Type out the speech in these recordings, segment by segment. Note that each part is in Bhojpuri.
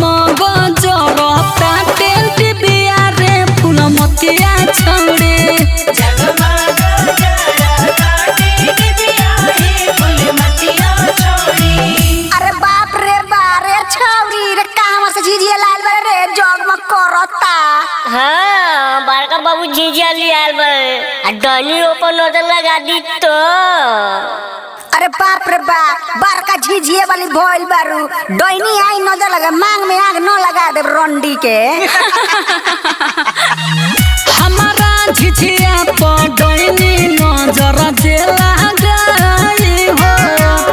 जगमग जरता टेंट बिया रे फूल मतिया छौड़े अरे बाप रे बारे छौरी रे कहां से झिझिया लाल बारे रे जगमग करता। हाँ बड़का बाबू झिझिया लियाल बा डनी ऊपर नजर लगा दी तो अरे बाप रे बाप बड़का झिझिया वाली भइल बारू डैनी आई नजर लगा मांग में आग न लगा दे रंडी के हमारा झिझिया पर डैनी नजर जे लगाई हो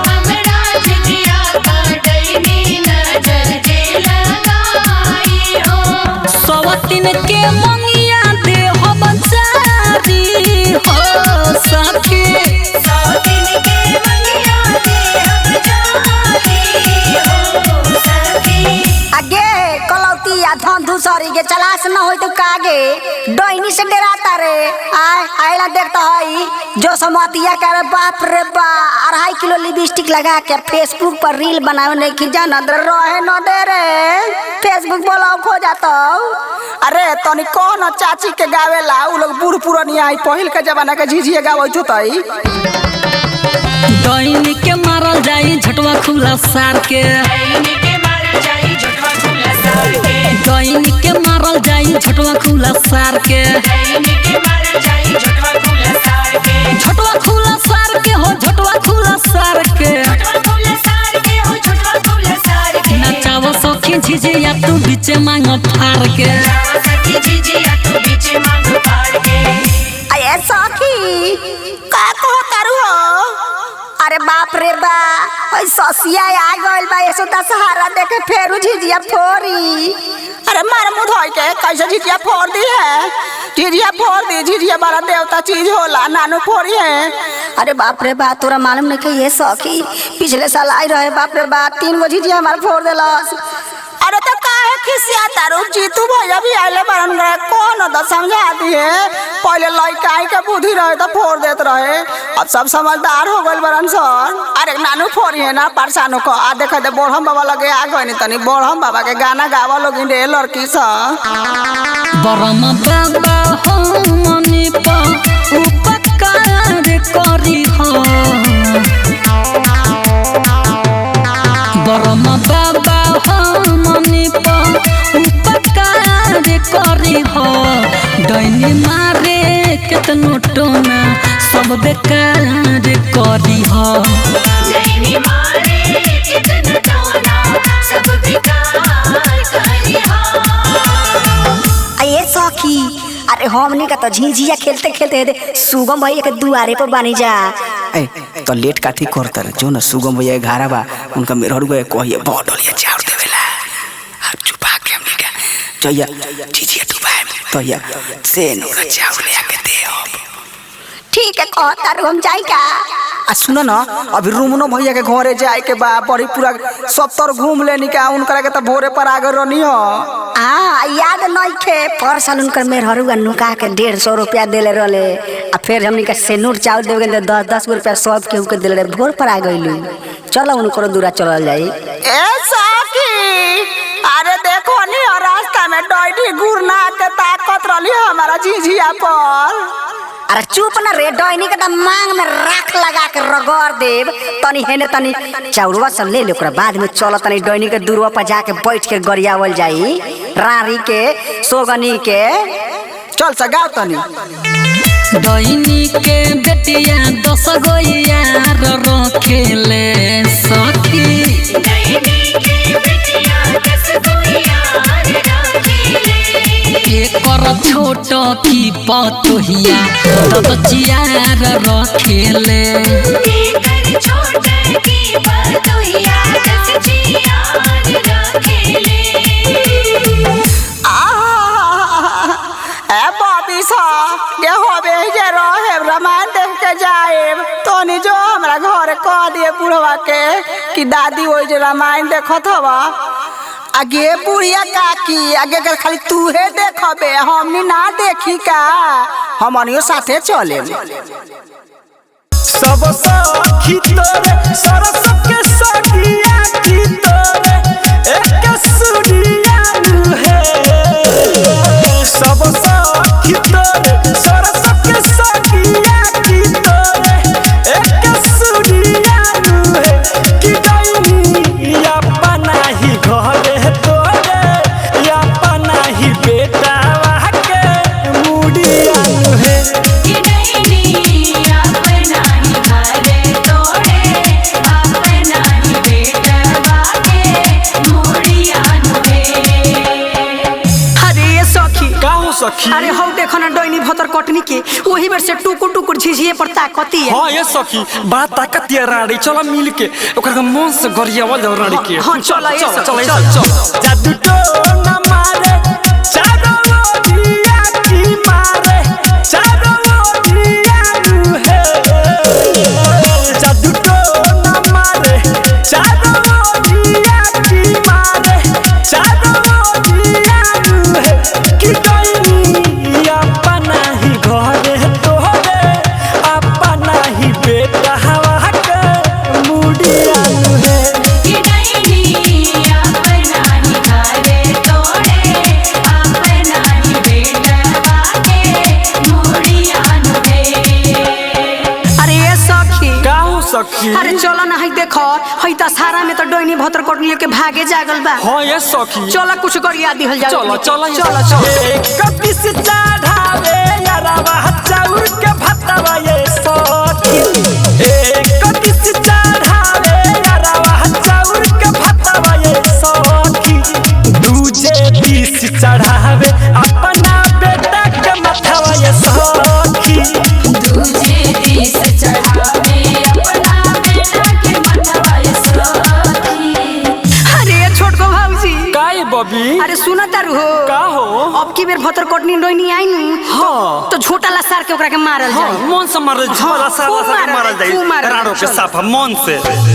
हमरा झिझिया पर डैनी नजर जे लगाई हो सवतीन के मंगिया दे हो बचारी हो सखी सौतीन के मंगिया दे हम जारी हो सखी। आगे कलौती आ धंधु सरी के चलास न होई तो कागे डैनी से डराता रे आय आइला देखता हई जो समतिया करे बाप रे बा 2.5 किलो लिपस्टिक लगा के फेसबुक पर रील बनावे नहीं कि जाना दे रहे न दे रे फेसबुक बोलाओ खो जातो। अरे तनी कौन चाची के गावेला उ लोग बूढ़ पुरानी आई पहिल के जमाना के झिझिया गावत होतई। डैनी के मारल जाई झटवा खुला सार के डैनी के मारल जाई झटवा खुला सार के डैनी के मारल जाई झटवा खुला सार के डैनी के मारल जाई झटवा खुला सार के झटवा खुला सार के हो झटवा खुला सार के झटवा खुला सार के हो झटवा खुला सार के नचाव सखी झिझिया तू बीचे मांग फार के जावा सखी झिझिया तू बीच मांग फाड़ के अये सखी का कहो तारू हो अरे बाप रे बा ओइ ससिया आ गइल बा ऐसो दशहरा देखे फेरू झिझिया फोरी। अरे मार मुंह धोई के कैसे झिझिया फोड़ दी है झिझिया फोड़ दी झिझिया बड़ा देवता चीज होला नानू फोड़ी है। अरे बाप रे बा तोरा मालूम नहीं कि ये सखी पिछले साल आई रहे बाप रे बा 3 गो झिझिया हमार फोड़ देलस। अरे तो काहे खिसिया तारू जीतू भैया भी आइले बारन गए कौन तो समझा दिए पहले लइका आई के बुद्धि रहे तो फोड़ देत रहे अब सब समझदार हो गइल बरन सन। अरे नानू फोड़ी है ना परसानो को आ देखे दे बोढ़म बाबा लगे आ गए तनी बोढ़म बाबा के गाना गावा लोग रे लड़की सा बरम बाबा हो मनी पा उपकार करी हो बरम बाबा हो मनी पा उपकार करी हो डैनी मारे केतनो टोना सब बेकार करी हो डैनी मारे कितना टोना सब बेकार करी हो। अये सखी अरे हमनी का तो झिझिया खेलते खेलते दे सुगम भैया के दुआरे पर बानी जा। ए तो लेट काठी करता जो न सुगम भैया घारा बा उनका मेहर गए कहिए बहुत डलिया चाउर देवेला अब चुपा के हमनी का जइया झिझिया डुबाए तो या से नोरा चाउर ले आके दे अब ठीक है कहता रू हम जाई का। आ सुनो ना अभी रूमनो भैया के घरे जाए के बा बड़ी पूरा 70 घूम लेनी का उनकरा के तो भोरे पर आगे रहनी हो। हाँ याद नहीं थे पर साल उनकर मेहरुआ नुका के 150 रुपया देले रहले आ फिर हमनी का सेनूर चाउर देवे के 10-10 रुपया सब केहू के देले रहे भोर पर आ गइलू चलो उनको दूरा चलल जाई। ए साकी अरे देखो नी रास्ता में डॉइडी गुरना के ताकत रहली हमारा झिझिया पर। अरे चुप ना रे डैनी के तो मांग में राख लगा के रगड़ देव तनी हेने तनी चाउरवा सब ले ले ओकरा बाद में चलो तनी डैनी के दूरवा पर जाके बैठ के गरियावल जाई रारी के सोगनी के चल सगाओ तनी डैनी के बेटिया 10 गो यार रखेले सखी डैनी के बेटिया 10 गो यार रखेले एकर छोट की पतोहिया दबचियार रखेले एकर छोट की पतोहिया 10 जियार रखेले। ए बॉबी सा ये होबे जे रहे रामायण देख के जाए तो नी जो हमरा घर कह दिए बुढ़वा के कि दादी ओइ जे रामायण देखत हवा आगे बुढ़िया काकी आगे के खाली तूहे देखबे हमनी ना देखी का हमनियो साथे चले सब सखी तोरे सरस के सखिया की तोरे एक सुनी सखी अरे हौ देखो ना डोइनी भतर कटनी के वही बेर से टुकुर टुकुर झिझिए पर ताकती है। हाँ ये सखी बात ताकत है राड़ी चलो मिल के ओकर मन से गरियावल जाओ राड़ी के। हाँ चलो ये चलो जादू तो न मारे चारो दिया की मारे चारो दिया है जादू तो न मारे चारो दिया की मारे चारो दिया है कि कोई अपना ही घरे तोरे अपना ही बेटा हवा के मुड़िया है कि नहीं अपना ही घरे तोड़े अपना ही बेटवा के मुड़ियान है। अरे ये सखी का हो सखी। अरे चलो ना हई देखो हई दशहरा में तो डोइनी भतर कटनी के भागे जागल बा। हाँ ये सखी चलो कुछ करिया दिहल जाओ। चलो चलो चलो चलो एक पिस चढ़ावे यारावा चाउर के भतवा ये सखी एक पिस चढ़ावे यारावा चाउर के भतवा ये सखी दूजे पिस चढ़ावे अपना बेटा के मथवा ये सखी दूजे दिस चढ़ावे अपना बेटा के मथवा ये सखी। अरे ये छोटको भाऊजी काहे बबी अरे सुना तारू हो का हो अब की बेर भतर कटनी डोइनी आई नु हाँ तो छोटा ला सार के ओकरा के मारल हाँ, जाए। मन से मारल झोला सारा खूब सारा मारल खूब जाई मारल राड़ो के चल। साफा मन से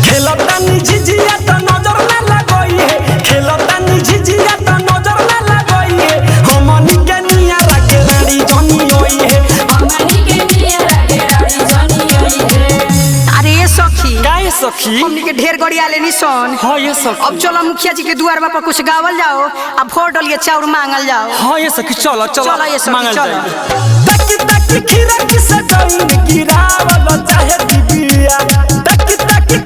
खेलता नि झिझिया त नजर ना लगई है खेलता नि झिझिया त नजर ना लगई है हमनी के निया लागे रानी जनी होई है हमनी के निया लागे रानी जनी होई है। अरे ये सखी काहे सखी हमनी के ढेर गड़िया लेनी सन। हाँ ये सखी अब चलो मुखिया जी के दुआर पर कुछ गावल जाओ अब फोड़ डलिए चाउर मांगल जाओ। हाँ ये सखी चलो चलो ये सखी, मांगल चलो। जाई तक खीरा किसे डोइन गिरावल चाहे दिबिया तक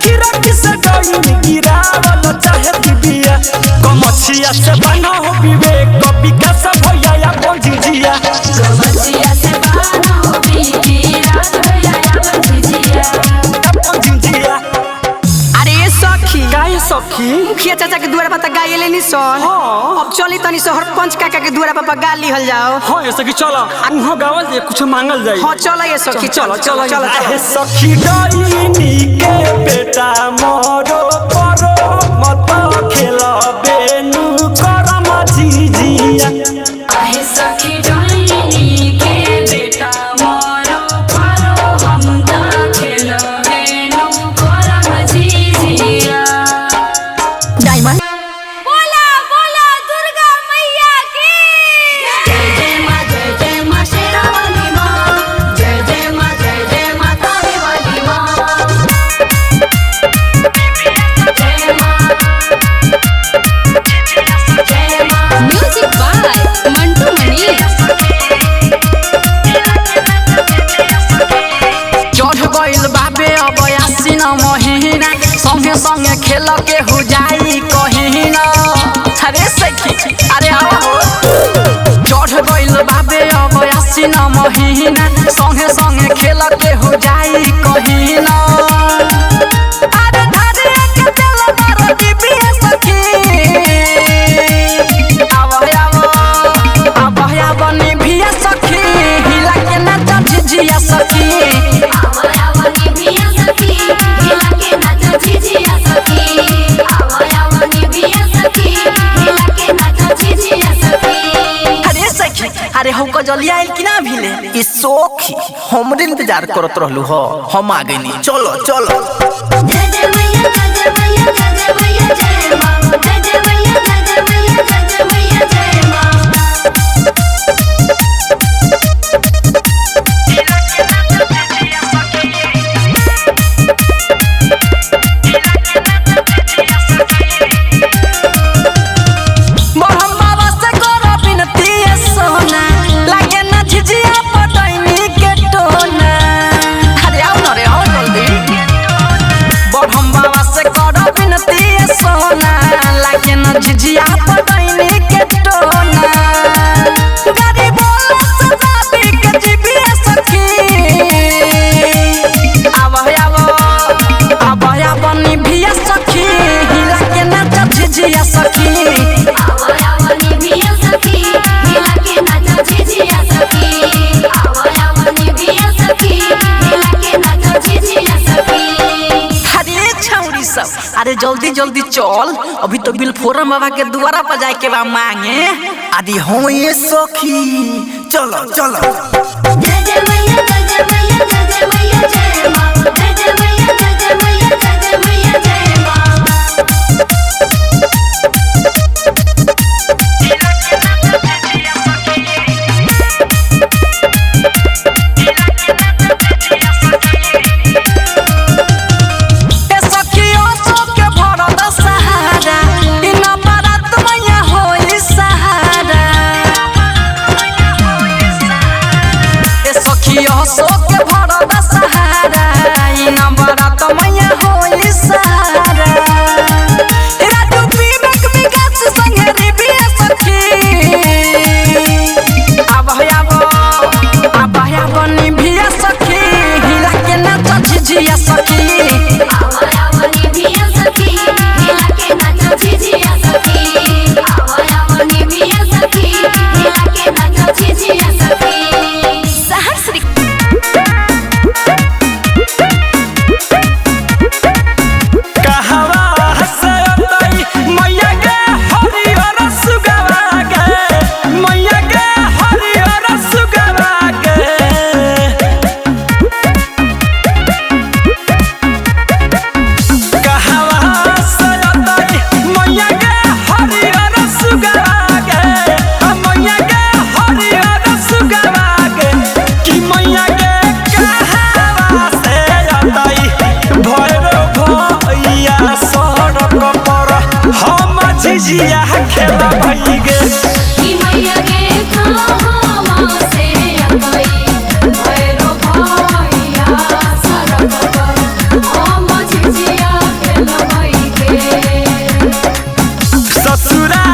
खीरा किसे डोइन गिरावल चाहे दिबिया कमछिया से बना हो विवेक विकास भैया या पंजीजिया गमछिया से बाना हो बीती रात भैया या पंजीजिया। पंजीजिया अरे ये सखी काहे सखी मुखिया चाचा के दुआर पर गाये लेनी सन। हाँ। अब चली तनी से सरपंच काका के दुआर पर गा लिहल जाओ। हाँ ये सखी चलो उहाँ गावल जाए कुछ मांगल जाए हाँ चलो ये सखी चलो चलो चलो आहे सखी डोइनी के बेटा मोरो परो मत खेल बेनु करम झिझिया आहे सखी डोइनी के बेटा मोरो परो हम ता खेलबे नु करम झिझिया। डायमंड बोला बोला दुर्गा मैया की जय जय माँ शेरा वाली माँ जय माँ तारे वाली माँ जय माँ म्यूजिक बाय मंटू मनी। चढ़ गइल बाबे अब आसीन महीना संगे संगे खेल के हो जाई कहीना अरे सखी अरे आओ चढ़ गइल बाबे अब आसीन महीना संगे संगे खेल के हो जाई कहीना अरे धारे के चल मारो दिबिया सखी आवा निभिया सखी हिला के ना झिझिया सखी आवनी बिया सखी हिला के नाच झिझिया सखी आवनी बिया सखी हिला के नाच झिझिया सखी। अरे सखी अरे हमको जल्दी आइल कि ना भिले ई सोखी हमरे इंतजार करत रहलू हो हम आ गइनी चलो चलो जय जय मैया जय मैया जय मैया जय माँ जय मैया जय मैया जय मैया जय माँ। बहम्मा से करो बिनती सोना लागे ना झिझिया पटैनी के टोना अरे आओ ना रे आओ जल्दी जल्दी जल्दी चल, अभी तो बिलफोरम बाबा के द्वारा पर जाए के बा मांगे। आदि हो ये सखी, चलो चलो। जय जय मैया जय जय मैया जय जय मैया जय मां, जय जय मैया जय जय मैया जय जय मैया जय मां। सोके भरत सहारा ई नंबरा त मैया होई सहारा। राजू विवेक विकास संगे रिबिया सखी, अब निभिया सखी, हिला के नाच झिझिया सखी। निभिया सखी, हिला के नाच झिझिया सखी। निभिया सखी, हिला के नाच झिझिया सखी। झिझिया खेला भई गे की मैया गे कहां से आई, भैरो भैया सरग पर हम झिझिया खेला भई गे। ससुरा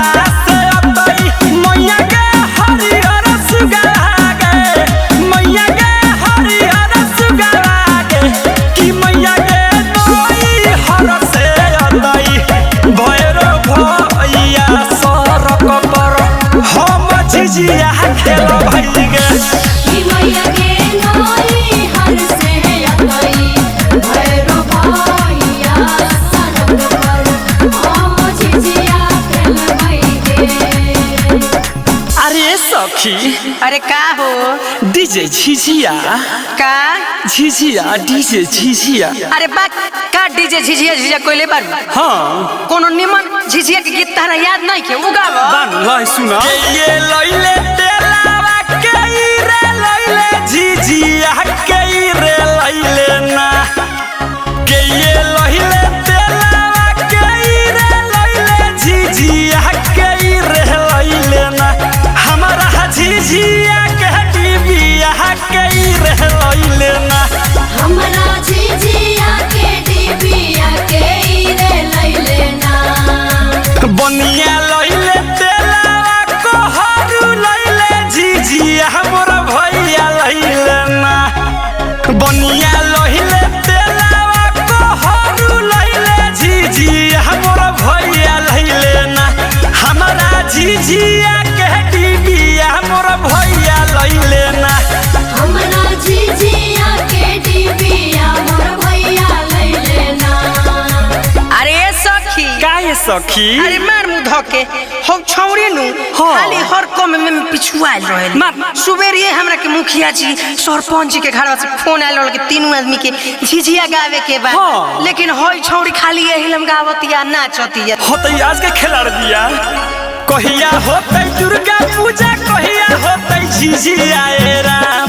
से अतई मैया गे हरिहर सुगा गे, मैया गे हरिहर सुगा गे, की मैया गे नई हर से अतई भैरो भैया सरक पर हम झिझिया खेला भई गे। की मैया गे नई हर से आई, भैरो भैया सरग पर हम झिझिया खेला भई गे। अरे सखी, अरे का हो डीजे झिझिया का झिझिया डीजे झिझिया। अरे बा का डीजे झिझिया झिझिया कोइले बारू। हाँ कोनो निमन झिझिया के गीत तारा याद नहीं के उगाव। बान लाई सुना ये लइले तेलावा के रे लइले झिझिया के रे लइले ना, के ये लइले तेलावा के रे लइले झिझिया के रे लइले ना, हमारा झिझिया के डिबिया के रे लइले ना, हमरा झिझिया के डिबिया के रे लइले ना। बनिया लइले तेलावा को हरू लइले झिझिया मोर भैया लइले ना, बनिया लइले तेलावा को हरू लइले झिझिया मोर भैया लइले ना, हमारा झिझिया के डिबिया मोर भैया लइले ना, हमरा झिझिया के डिबिया मोर भैया लइले ना। अरे सखी का ये सखी। अरे मार मुंह धके हो छौरी नु खाली हर कम में पिछुआल रहे। मार सुबेरिए हमरा के मुखिया जी सरपंच जी के घर से फोन आइल के तीनों आदमी के झिझिया गावे के बा। हाँ। लेकिन होई छौरी खाली एहिलम गावतिया नाचतिया। होतई आज के खिलाड़ दिया, कहिया होतई दुर्गा पूजा, कहिया होतई झिझिया ए राम,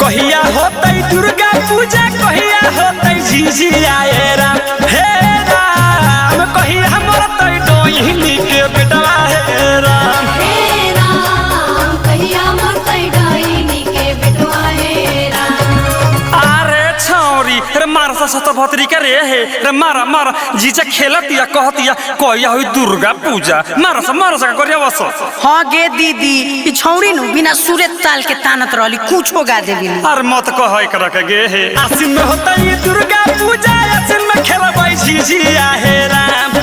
कहिया होतई दुर्गा पूजा, कहिया होतई झिझिया ए राम, हे राम कहिया हमर तई डोहिनी के बेटवा हे राम, हे राम कहिया मोर तई डाइनी के बेटवा हे राम। अरे छौरी रे मार सा सत भतरी के रे हे रे मारा मारा जीजा खेलतिया कहतिया कहिया होई दुर्गा पूजा, मार सा करिया बस। हां गे दीदी ई छौरी नु बिना सुरे ताल के तानत रहली कुछो गा देबी। अरे मत कह एकरा के गे हे, आसिन में होता ये दुर्गा पूजा, आसिन में खेलबै झिझिया हे राम,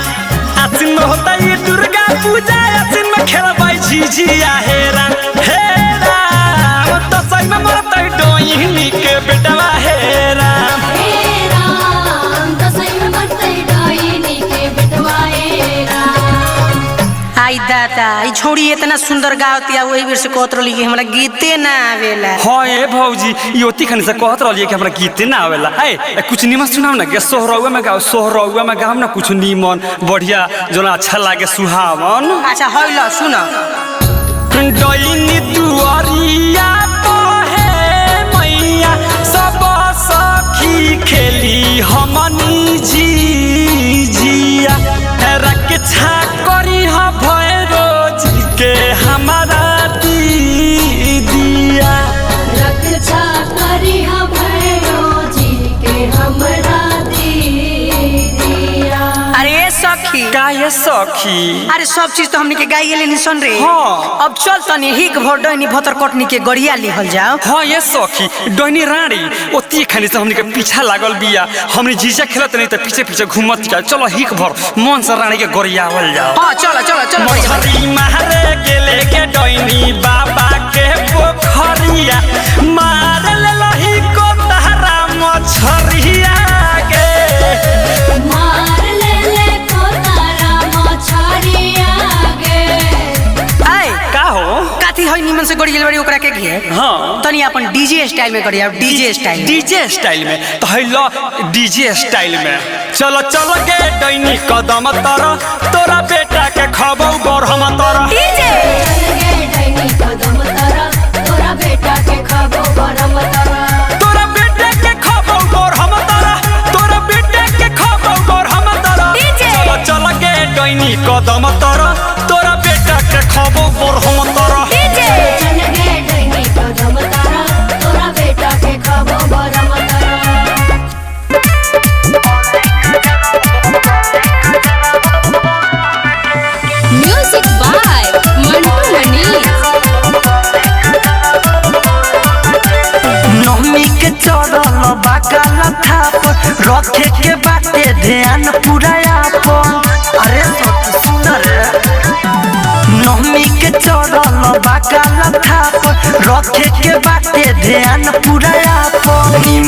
आसिन में होता ये दुर्गा पूजा, आसिन में खेलबै झिझिया हे राम, हे राम दसई में मरतै डोहिनी के बेटवा हे राम, हे राम दसई में मरतई डाइनी के जाता ई छोड़ी इतना सुंदर गावतिया वही बेर से कहत रहली कि हमरा गीते ना आवेला। हां ए भौजी योती खन से कहत रहली कि हमरा गीते ना आवेला। ए कुछ निमन सुनाओ ना के सोहरौआ में गाओ ना कुछ निमन बढ़िया जोना अच्छा लागे सुहावन। अच्छा होय ल सुन डोइनी दुआरिया तो है मैया सब सखी खेली हमनी जिया रक्षा करी ह भैरोज के हमारा दीदिया रक्षा करी ह भैरोज के हमरा दीदिया। अरे सखी का ये सखी अरे सब चीज तो हमनी के गाई गेले निसन रे। हाँ। अब चल तनी हिक भर डोइनी भतर कटनी के गड़िया लिहल जाओ। हाँ ये सखी डोइनी रानी ओती खानी से हमनी के पीछा लागल बिया हमनी जीजा खेलत नहीं तो पीछे पीछे घूमत जा। चलो हिक भर मन से रानी के गड़ियावल जाओ। हां चलो चलो चलो मछरी मारे गेले के डोइनी बाबा के पोखरिया मार लेलही को तहरा मछरिया के मार ले को तारा मछरिया गे। आय का हो काथी होय निमन से गड़ी गेल बड़ी ओकरा के घे। हाँ तनी अपन डीजे स्टाइल में करिया डीजे स्टाइल में तो हैलो डीजे स्टाइल में चलो चलो गे डोइनी कदम तोरा तोरा बेटा के खबौ बरहम तोरा डीजे चल गे डैनी कदम तारा तोरा बेटा के खबो बरम तारा। तोरा बेटा के खबौ बरहम तोरा तोरा बेटा के खबौ बरहम तोरा चलो चलो गे डोइनी कदम तोरा तोरा बेटा के खबौ बरहम तोरा चल गे डैनी कदम तारा तोरा बेटा के खबो बरम तारा। म्यूजिक बाय मंटू मनी। नवमी के चढ़ल बाकाल थाप रखे के बाटे ध्यान पूरा आपन। अरे सुंदर नवमी के चढ़ल बाकाल थाप रखे के बाटे ध्यान पूरा आपन।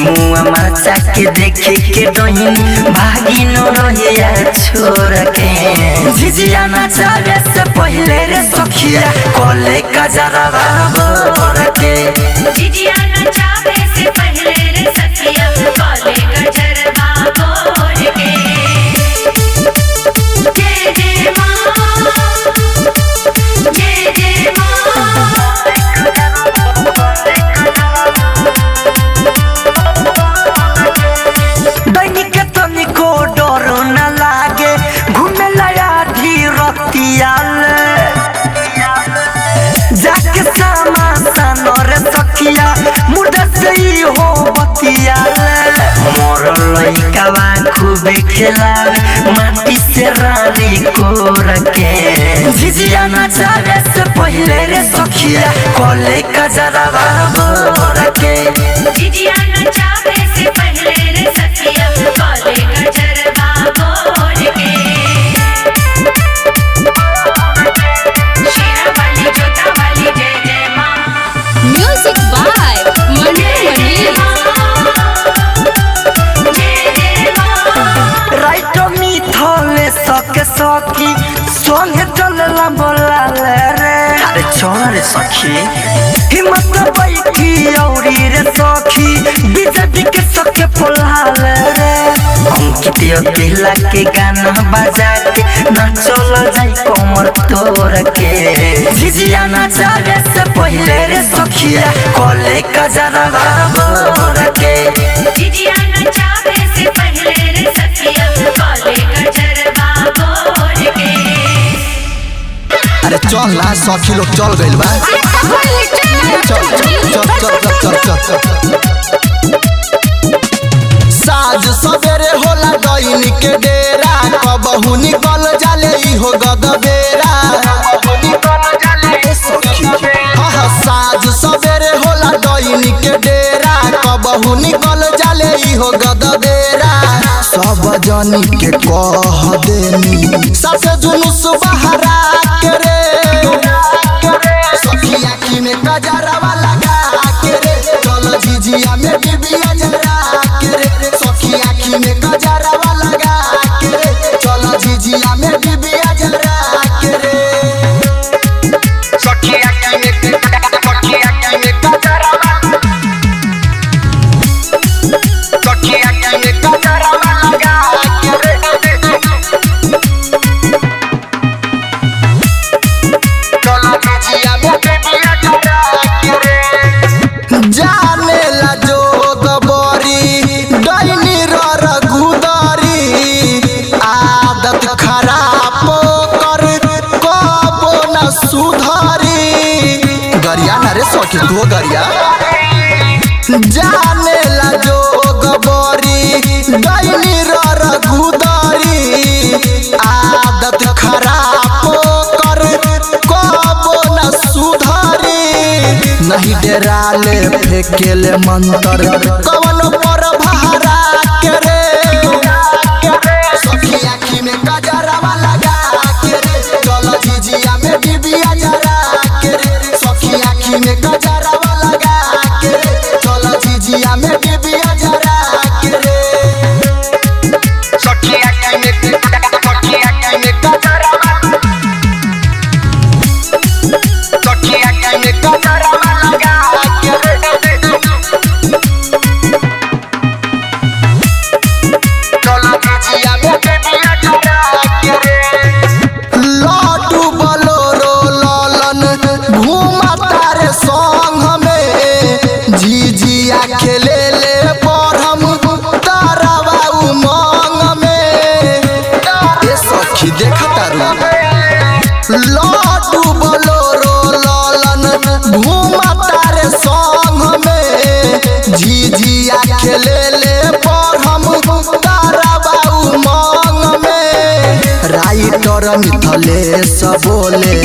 मुआ माचा के देखे के डोहिनी भागी न रहिया छोड़ के झिझिया नाचावे से पहले रे सखिया कोले कजरा बोर के जिजिया नचावे से पहले रे सखिया काले गजरबा बोल के। जय जय मां जय जय मां। दैनिक के तनिको डर न लागे घूमे लया धीरतिया जाके सामा सानर सखिया मुर्दा से ही हो बतिया मोर लइकावा खूबे खेलावे माटी से रानी कोर के झिझिया नाचावे से पहले रे सखिया कोले कजरा बोर के जिजिया नचावे से पहले रे सखिया काले गजरबा बोल के। शेरा वाली जोता वाली जय जय मां। म्यूजिक बाय मंटू मनी। जय जय मां। राइट मिथले सके सखी संगे चलला बोला रे अरे चल रे सखी हिम्मत बैठी औरी रे सखी बीजेपी के सके पोलाल रे अंकित दिला के गाना बजा के नाचल जाई कमर तोड़ के झिझिया नाचावे से पहले रे सखिया कोले कजरा बोर के जिजिया नचावे से पहले रे सखिया काले गजरबा बोल के। अरे चल ना सखी लोग चल गइल बा चल चल चल चल चल चल चल साज सवेरे होला डोइनी के डेरा कबहू निकल जाले ई हो गदबेरा हाँ साज सवेरे होला डोइनी के डेरा कबहू निकल जाले ई हो गदबेरा सब जनी के कह देनी सबसे जुलूस बहरा के रे सखी आँखी में कजरवा लगा के रे चल झिझिया में डिबिया जरा के रे सखी आँखी में कजरवा लगा के रे चल झिझिया में डिबिया जरा के रे सुधारी गरिया ना रे सखी तू गरिया जाने ला जोग बरी गईनी रर गुदरी आदत खराब कर कबो न सुधारी नहीं डराले फेकेले मंतर कवन पर भारा के रे सखी आँखी में कजरवा लगा के रे चल झिझिया में डिबिया जरा के रे सखी आँखी में कजरवा लगा के रे चल झिझिया में डिबिया जरा के रे सखी आँखी में कजरवा सखी आँखी में कजरवा लगा के रे लड्डू बलोरो ललन घूमा तारे संग में झिझिया खेले ले पढ़म तारावा उमंग में ए सखी देख तारू लड्डू बलोरो ललन घूमा तारे संग में झिझिया खेले ले पढ़म तारावा उमंग में राइटर मिथलेश बोले